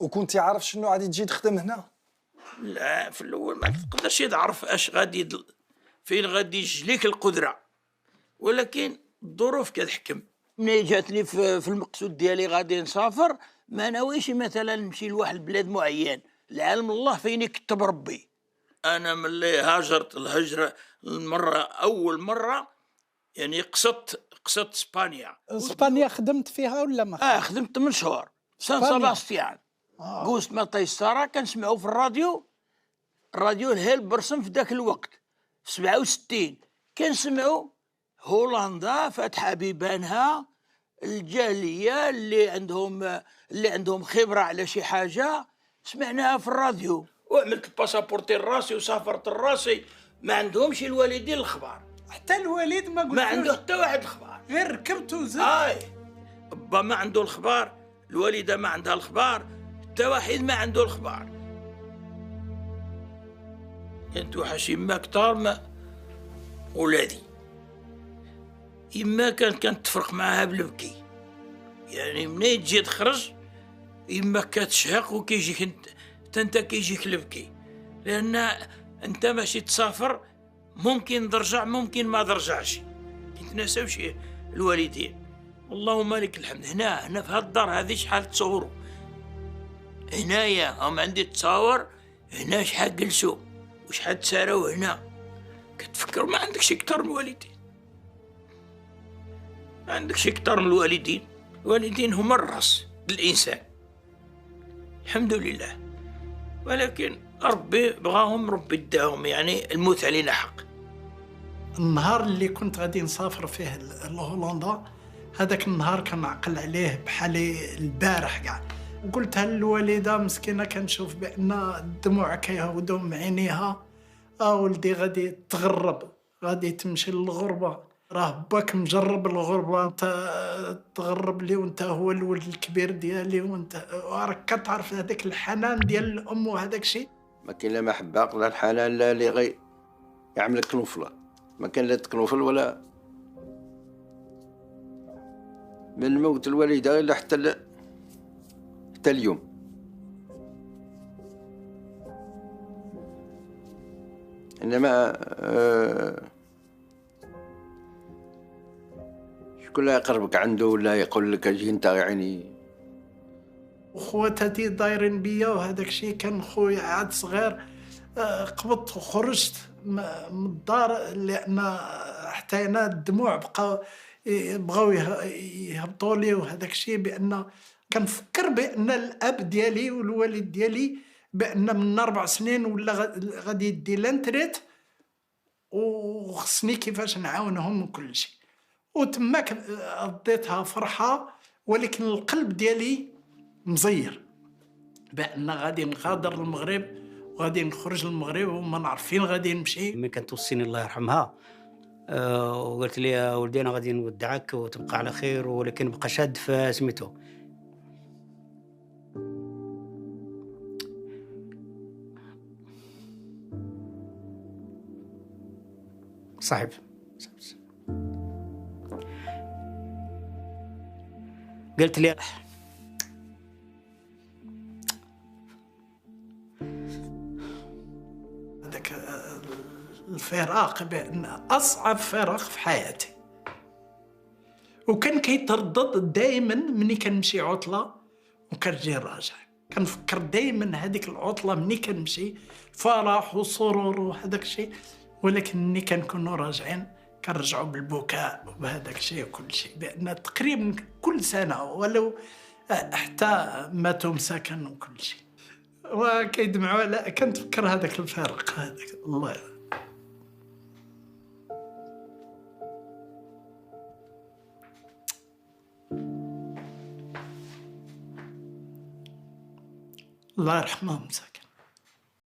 وكنتي عارف شنو غادي تجي تخدم هنا؟ لا، في الاول ما تقدرش تعرف اش غادي فين غادي يجي ليك القدره، ولكن الظروف كتحكم. ملي جاتني في المقصود ديالي غادي نسافر، ما ناويش مثلا نمشي لواحد البلاد معين، العالم الله فين يكتب ربي. انا ملي هاجرت الهجره اول مره، يعني قصدت اسبانيا. اسبانيا خدمت فيها ولا ما؟ خدمت 8 شهور سان إسبانيا. سباستيان. قوست ما طيسارة كنسمعوا في الراديو الهيل برسم في ذاك الوقت في 67 كنسمعوا هولندا فاتحه بيبانها، الجاليه اللي عندهم خبره على شي حاجه سمعناها في الراديو، وعملت الباسابورتي الراسي وسافرت الراسي. ما عندهمش الوالدين الخبار، حتى الوالد ما قلت ما عنده حتى واحد الخبار، غير ركبت وزدت. با ما عنده الخبار، الوالده ما عندها الخبار، حتى واحد ما عنده الخبار. كانت توحش يما كتار ما ولادي. يما كانت تفرق معاها بالبكي، يعني منين تجي تخرج يما كتشهق وكيجيك انت كيجيك البكي، لان انت ماشي تسافر، ممكن ترجع ممكن ما ترجعش، كيتناساوش الوالدين. اللهم لك الحمد. هنا في هاد الدار هذه شحال تصوروا، هنايا هم عندي تصاور هنا شحال جلسوا وشحال تساراو هنا. كتفكر ما عندكش اكثر من الوالدين، ما عندكش اكثر من الوالدين. الوالدين هما الراس للانسان الحمد لله، ولكن ربي بغاهم ربي اداهم، يعني الموت علينا حق. النهار اللي كنت غادي نسافر فيه لهولندا، هذاك النهار كنعقل عليه بحال البارح كاع. قلتها للوالده مسكينه، كنشوف بان الدموع كيهودوا من عينيها. ولدي غادي تغرب، غادي تمشي للغربه، راه باك مجرب الغربه، انت تغرب لي وانت هو الولد الكبير ديالي، وانت راك كتعرف هذاك الحنان ديال الام وهذاك الشيء. ما كاين لا محبه لا الحنان لا اللي غي يعملك كنوفله، ما كان لا تكنوفل ولا من موت الوالده الا حتى اليوم. انما شكون لا يقربك عنده ولا يقول لك اجي انت يعني. وخواتاتي دايرين بيا وهذاك الشيء، كان خويا عاد صغير. قبضت وخرجت من الدار لان حتى انا الدموع بغاو يهبطوا لي وهذاك الشيء، بان كنفكر بان الاب ديالي والوالد ديالي بان من 4 سنين ولا غادي يدي لانتريت، وخصني كيفاش نعاونهم وكل شيء. وتماك قضيتها فرحه، ولكن القلب ديالي مزير بان غادي نغادر المغرب وغادي نخرج للمغرب وما نعرف فين غادي نمشي. ملي كانت توصيني الله يرحمها وقالت لي يا ولدي انا غادي نودعك وتبقى على خير، ولكن بقى شاد في سميتو. صعب. قلت لي هذاك الفراق بان اصعب فراق في حياتي، وكان كيتردد دائما ملي كنمشي عطله وكنجي راجع. كنفكر دائما هذيك العطله ملي كنمشي فرح وسرور وهذاك الشيء، ولكن ملي كنكونوا راجعين كنرجعوا بالبكاء وبهذاك الشيء وكل شيء، بان تقريبا كل سنه ولو حتى ماتوا مساكن وكل شيء وكيدمعوا. لا كنتفكر هذاك الفارق هذاك. الله الله يرحمه مساكن.